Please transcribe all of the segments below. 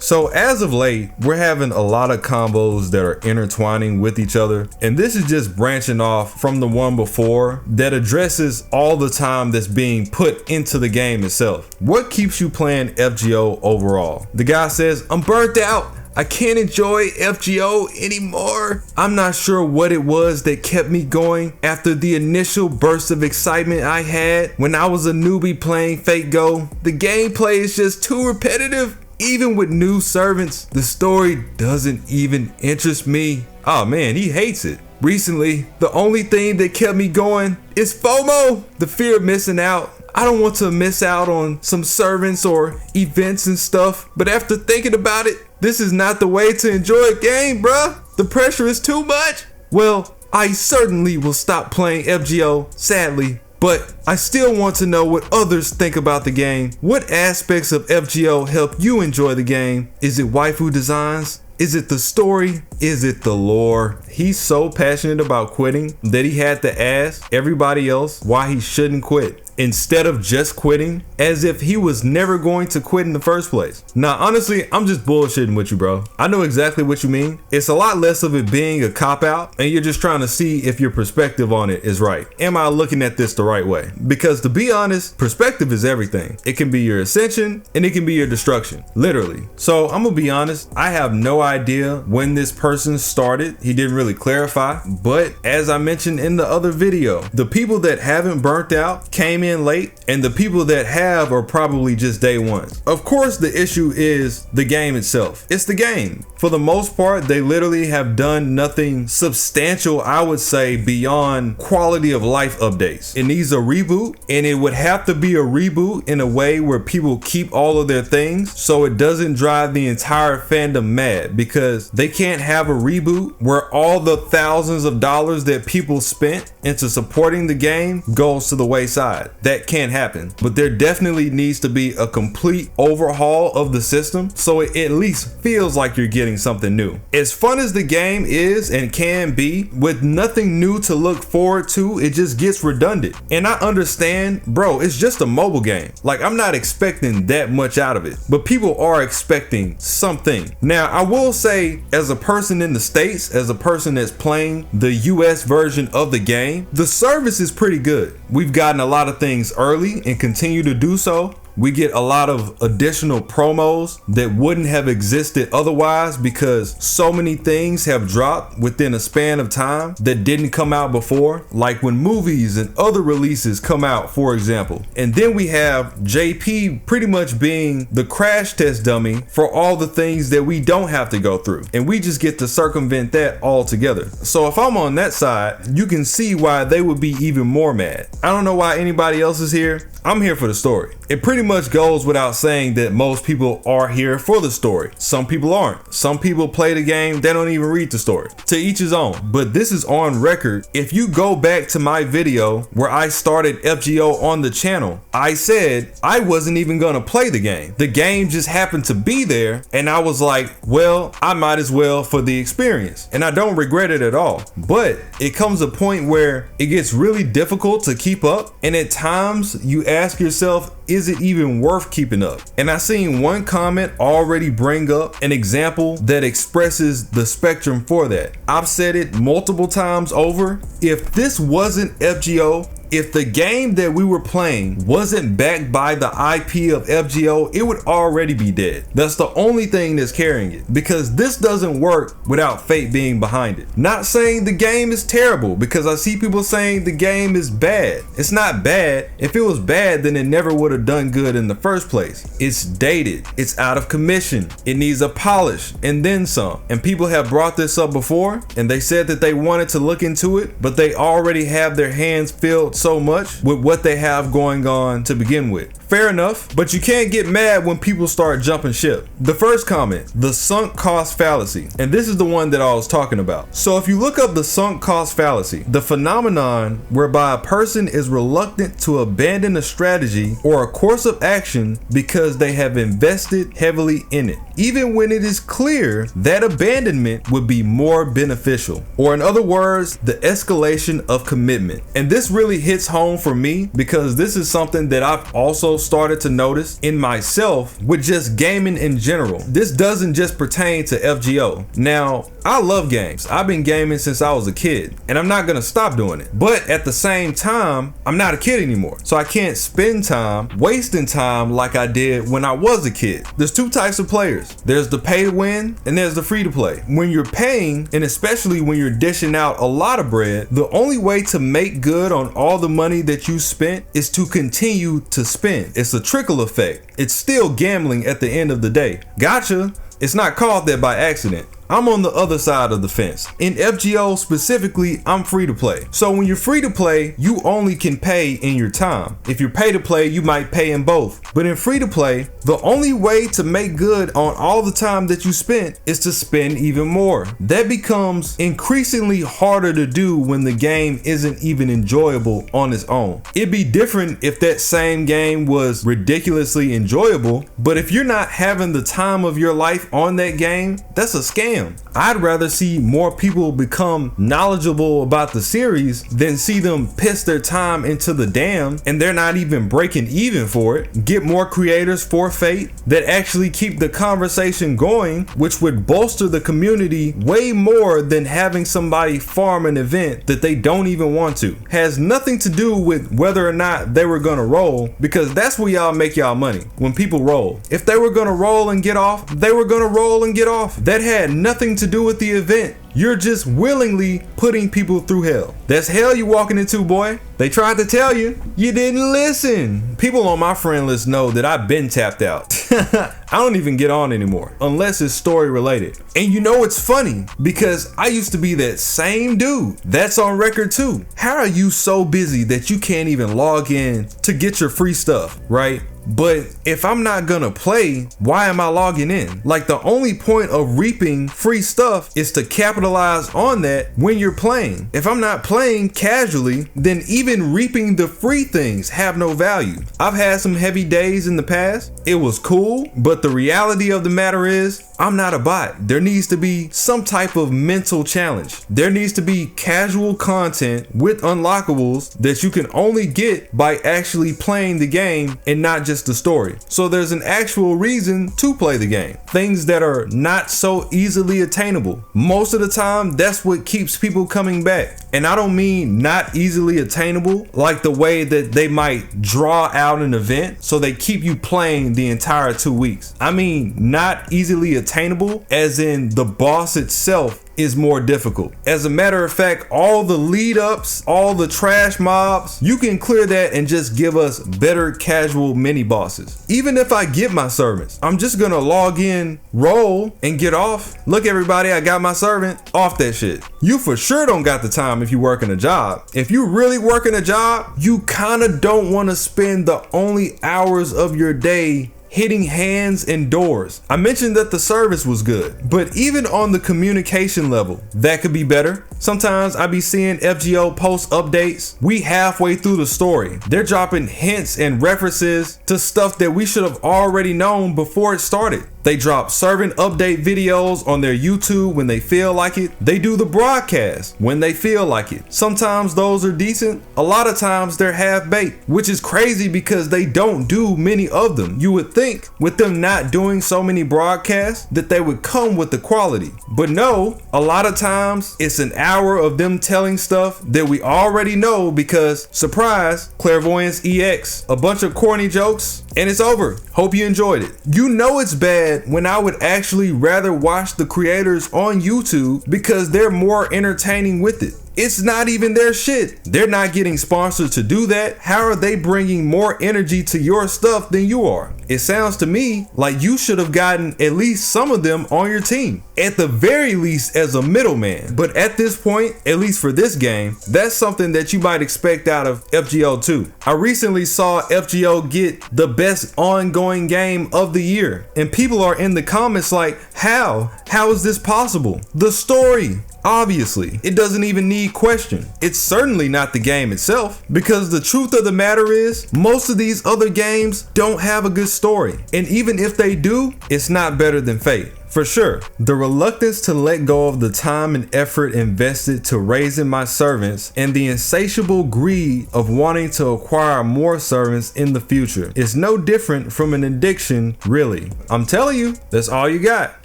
So as of late, we're having a lot of combos that are intertwining with each other, and this is just branching off from the one before that addresses all the time that's being put into the game itself. What keeps you playing FGO overall? The guy says, I'm burnt out. I can't enjoy FGO anymore. I'm not sure what it was that kept me going after the initial burst of excitement I had when I was a newbie playing FGO. The gameplay is just too repetitive. Even with new servants, the story doesn't even interest me. Oh man, he hates it. Recently, the only thing that kept me going is FOMO, the fear of missing out. I don't want to miss out on some servants or events and stuff, but after thinking about it, this is not the way to enjoy a game, bruh. The pressure is too much. Well, I certainly will stop playing FGO, sadly, but I still want to know what others think about the game. What aspects of FGO help you enjoy the game? Is it waifu designs? Is it the story? Is it the lore? He's so passionate about quitting that he had to ask everybody else why he shouldn't quit, instead of just quitting, as if he was never going to quit in the first place. Now, honestly, I'm just bullshitting with you, bro. I know exactly what you mean. It's a lot less of it being a cop-out, and you're just trying to see if your perspective on it is right. Am I looking at this the right way? Because to be honest, perspective is everything. It can be your ascension, and it can be your destruction, literally. So I'm gonna be honest, I have no idea when this person started. He didn't really clarify, but as I mentioned in the other video, the people that haven't burnt out came in late, and the people that have are probably just day one. Of course, the issue is the game itself. It's the game. For the most part, they literally have done nothing substantial, I would say, beyond quality of life updates. It needs a reboot, and it would have to be a reboot in a way where people keep all of their things so it doesn't drive the entire fandom mad, because they can't have a reboot where all the thousands of dollars that people spent into supporting the game goes to the wayside. That can't happen. But there definitely needs to be a complete overhaul of the system so it at least feels like you're getting something new. As fun as the game is and can be, with nothing new to look forward to, it just gets redundant. And I understand, bro, it's just a mobile game. Like, I'm not expecting that much out of it, but people are expecting something. Now, I will say, as a person in the States, as a person that's playing the US version of the game, the service is pretty good. We've gotten a lot of things early and continue to do so. We get a lot of additional promos that wouldn't have existed otherwise, because so many things have dropped within a span of time that didn't come out before, like when movies and other releases come out, for example. And then we have JP pretty much being the crash test dummy for all the things that we don't have to go through, and we just get to circumvent that altogether. So if I'm on that side, you can see why they would be even more mad. I don't know why anybody else is here. I'm here for the story. It pretty much goes without saying that most people are here for the story. Some people aren't. Some people play the game, they don't even read the story. To each his own. But this is on record. If you go back to my video where I started FGO on the channel, I said I wasn't even gonna play the game. The game just happened to be there, and I was like, well, I might as well for the experience. And I don't regret it at all. But it comes a point where it gets really difficult to keep up, and at times you ask yourself, is it even worth keeping up? And I seen one comment already bring up an example that expresses the spectrum for that. I've said it multiple times over. If this wasn't FGO, if the game that we were playing wasn't backed by the IP of FGO, it would already be dead. That's the only thing that's carrying it, because this doesn't work without fate being behind it. Not saying the game is terrible, because I see people saying the game is bad. It's not bad. If it was bad, then it never would have done good in the first place. It's dated. It's out of commission. It needs a polish and then some. And people have brought this up before, and they said that they wanted to look into it, but they already have their hands filled so much with what they have going on to begin with. Fair enough, but you can't get mad when people start jumping ship. The first comment, the sunk cost fallacy, and this is the one that I was talking about. So if you look up the sunk cost fallacy, the phenomenon whereby a person is reluctant to abandon a strategy or a course of action because they have invested heavily in it, even when it is clear that abandonment would be more beneficial, or in other words, the escalation of commitment. And this really hits home for me, because this is something that I've also started to notice in myself with just gaming in general. This doesn't just pertain to FGO. Now, I love games. I've been gaming since I was a kid, and I'm not gonna stop doing it. But at the same time, I'm not a kid anymore. So I can't spend time wasting time like I did when I was a kid. There's two types of players. There's the pay to win and there's the free to play. When you're paying, and especially when you're dishing out a lot of bread, the only way to make good on all the money that you spent is to continue to spend. It's a trickle effect. It's still gambling at the end of the day. Gotcha. It's not called that by accident. I'm on the other side of the fence. In FGO specifically, I'm free to play. So when you're free to play, you only can pay in your time. If you're pay to play, you might pay in both. But in free to play, the only way to make good on all the time that you spent is to spend even more. That becomes increasingly harder to do when the game isn't even enjoyable on its own. It'd be different if that same game was ridiculously enjoyable, but if you're not having the time of your life on that game, that's a scam. I'd rather see more people become knowledgeable about the series than see them piss their time into the dam and they're not even breaking even for it. Get more creators for Fate that actually keep the conversation going, which would bolster the community way more than having somebody farm an event that they don't even want to. Has nothing to do with whether or not they were gonna roll, because that's where y'all make y'all money, when people roll. If they were gonna roll and get off, they were gonna roll and get off. That had nothing to do with the event. You're just willingly putting people through hell. That's hell you walking into, boy. They tried to tell you, you didn't listen. People on my friend list know that I've been tapped out. I don't even get on anymore unless it's story related. And you know it's funny because I used to be that same dude. That's on record too. How are you so busy that you can't even log in to get your free stuff, right? But if I'm not gonna play, why am I logging in? Like, the only point of reaping free stuff is to capitalize on that when you're playing. If I'm not playing casually, then even reaping the free things have no value. I've had some heavy days in the past. It was cool, but the reality of the matter is, I'm not a bot. There needs to be some type of mental challenge. There needs to be casual content with unlockables that you can only get by actually playing the game and not just the story. So there's an actual reason to play the game. Things that are not so easily attainable. Most of the time, that's what keeps people coming back. And I don't mean not easily attainable like the way that they might draw out an event so they keep you playing the entire 2 weeks. I mean not easily attainable as in the boss itself is more difficult. As a matter of fact, all the lead ups, all the trash mobs, you can clear that and just give us better casual mini bosses. Even if I get my servants, I'm just gonna log in, roll, and get off. Look everybody, I got my servant. Off that shit. You for sure don't got the time if you working a job. If you really working a job, you kinda don't wanna spend the only hours of your day hitting hands and doors. I mentioned that the service was good, but even on the communication level, that could be better. Sometimes I be seeing FGO post updates. We halfway through the story. They're dropping hints and references to stuff that we should have already known before it started. They drop servant update videos on their YouTube when they feel like it. They do the broadcast when they feel like it. Sometimes those are decent. A lot of times they're half-baked, which is crazy because they don't do many of them. You would think with them not doing so many broadcasts that they would come with the quality. But no, a lot of times it's an hour of them telling stuff that we already know because, surprise, Clairvoyance EX, a bunch of corny jokes, and it's over. Hope you enjoyed it. You know it's bad when I would actually rather watch the creators on YouTube because they're more entertaining with it. It's not even their shit. They're not getting sponsored to do that. How are they bringing more energy to your stuff than you are? It sounds to me like you should have gotten at least some of them on your team, at the very least as a middleman. But at this point, at least for this game, that's something that you might expect out of FGO 2. I recently saw FGO get the best ongoing game of the year, and people are in the comments like, how is this possible? The story. Obviously, it doesn't even need question. It's certainly not the game itself, because the truth of the matter is, most of these other games don't have a good story. And even if they do, it's not better than Fate. for sure. The reluctance to let go of the time and effort invested to raising my servants and the insatiable greed of wanting to acquire more servants in the future is no different from an addiction, really. I'm telling you, that's all you got.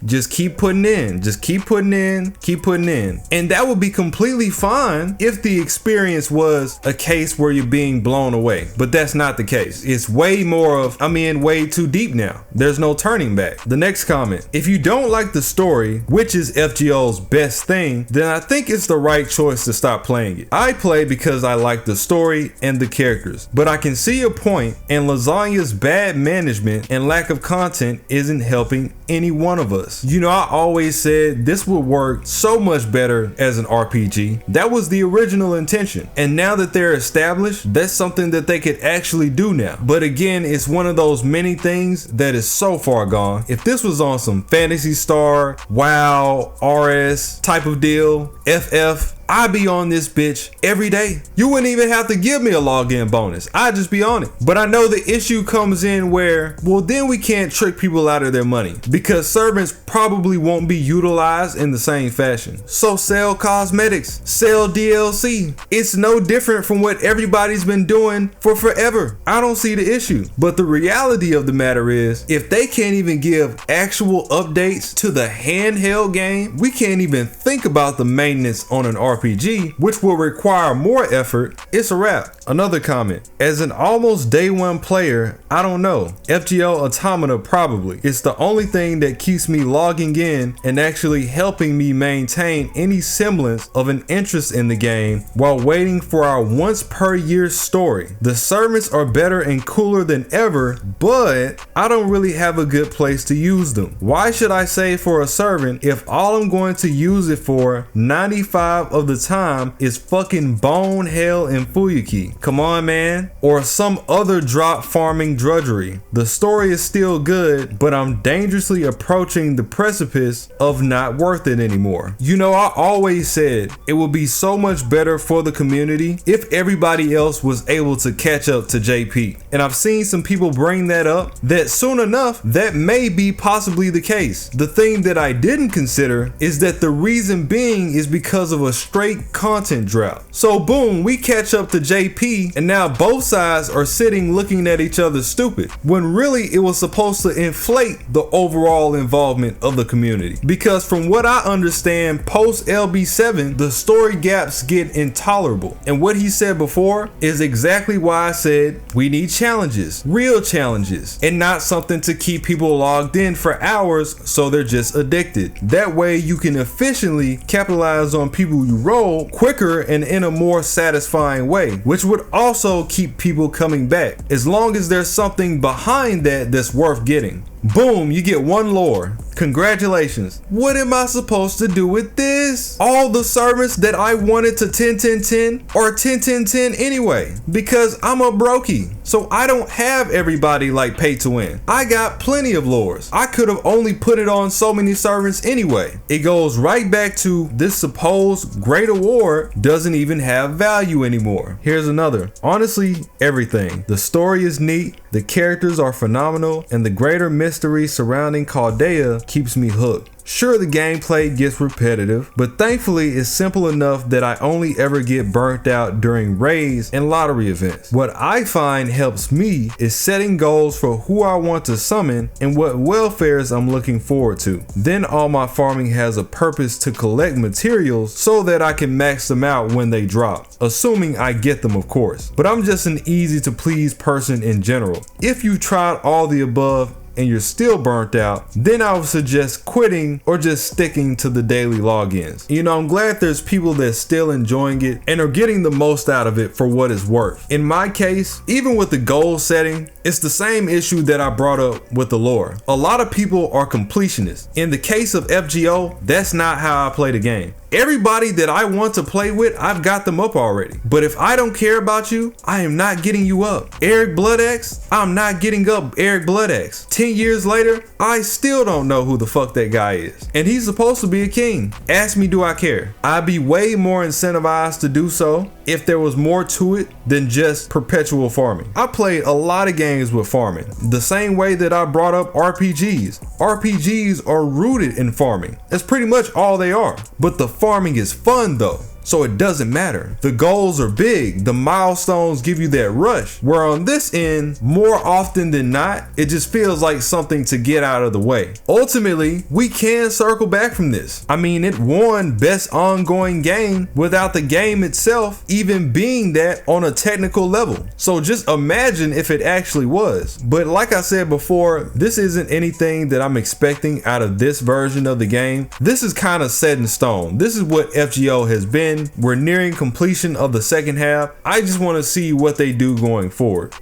Just keep putting in, just keep putting in, keep putting in. And that would be completely fine if the experience was a case where you're being blown away, but that's not the case. It's way more of, I'm in way too deep now. There's no turning back. The next comment, if you don't like the story, which is FGO's best thing, then I think it's the right choice to stop playing it. I play because I like the story and the characters, but I can see your point, and Lasagna's bad management and lack of content isn't helping any one of us. You know, I always said this would work so much better as an RPG. That was the original intention, and now that they're established, that's something that they could actually do now. But again, it's one of those many things that is so far gone. If this was on some Phantasy Star, WoW, RS type of deal, FF, I'd be on this bitch every day. You wouldn't even have to give me a login bonus. I'd just be on it. But I know the issue comes in where, well, then we can't trick people out of their money because servants probably won't be utilized in the same fashion. So sell cosmetics, sell DLC. It's no different from what everybody's been doing for forever. I don't see the issue. But the reality of the matter is, if they can't even give actual updates to the handheld game, we can't even think about the maintenance on an RPG, which will require more effort. It's a wrap. Another comment, as an almost day one player, I don't know. FGO Automata probably. It's the only thing that keeps me logging in and actually helping me maintain any semblance of an interest in the game while waiting for our once per year story. The servants are better and cooler than ever, but I don't really have a good place to use them. Why should I save for a servant if all I'm going to use it for 95 of the time is fucking Bone, Hell, and Fuyuki? Come on, man. Or some other drop farming drudgery. The story is still good, but I'm dangerously approaching the precipice of not worth it anymore. You know, I always said it would be so much better for the community if everybody else was able to catch up to JP. And I've seen some people bring that up, that soon enough, that may be possibly the case. The thing that I didn't consider is that the reason being is because of a straight content drought. So boom, we catch up to JP, and now both sides are sitting looking at each other stupid, when really it was supposed to inflate the overall involvement of the community. Because from what I understand, post LB7, the story gaps get intolerable. And what he said before is exactly why I said we need challenges, real challenges, and not something to keep people logged in for hours so they're just addicted. That way you can efficiently capitalize on people you roll quicker and in a more satisfying way, which would also keep people coming back, as long as there's something behind that that's worth getting. Boom, you get one lore. Congratulations. What am I supposed to do with this? All the servants that I wanted to 10-10-10 are 10-10-10 anyway, because I'm a brokey. So I don't have everybody like pay to win. I got plenty of lores. I could have only put it on so many servants anyway. It goes right back to this supposed great award doesn't even have value anymore. Here's another. Honestly, everything. The story is neat, the characters are phenomenal, and the greater mystery surrounding Chaldea keeps me hooked. Sure, the gameplay gets repetitive, but thankfully it's simple enough that I only ever get burnt out during raids and lottery events. What I find helps me is setting goals for who I want to summon and what welfares I'm looking forward to. Then all my farming has a purpose to collect materials so that I can max them out when they drop, assuming I get them, of course. But I'm just an easy to please person in general. If you tried all the above and you're still burnt out, then I would suggest quitting or just sticking to the daily logins. You know, I'm glad there's people that's still enjoying it and are getting the most out of it for what it's worth. In my case, even with the goal setting, it's the same issue that I brought up with the lore. A lot of people are completionists. In the case of FGO, that's not how I play the game. Everybody that I want to play with, I've got them up already. But if I don't care about you, I am not getting you up. Eric Bloodaxe, I'm not getting up Eric Bloodaxe. 10 years later, I still don't know who the fuck that guy is. And he's supposed to be a king. Ask me, do I care? I'd be way more incentivized to do so if there was more to it than just perpetual farming. I played a lot of games games with farming. The same way that I brought up RPGs. RPGs are rooted in farming. That's pretty much all they are. But the farming is fun though, so it doesn't matter. The goals are big, the milestones give you that rush, where on this end, more often than not, it just feels like something to get out of the way. Ultimately, we can circle back from this. I mean, it won best ongoing game without the game itself even being that on a technical level. So just imagine if it actually was. But like I said before, this isn't anything that I'm expecting out of this version of the game. This is kind of set in stone. This is what FGO has been. We're nearing completion of the second half. I just want to see what they do going forward.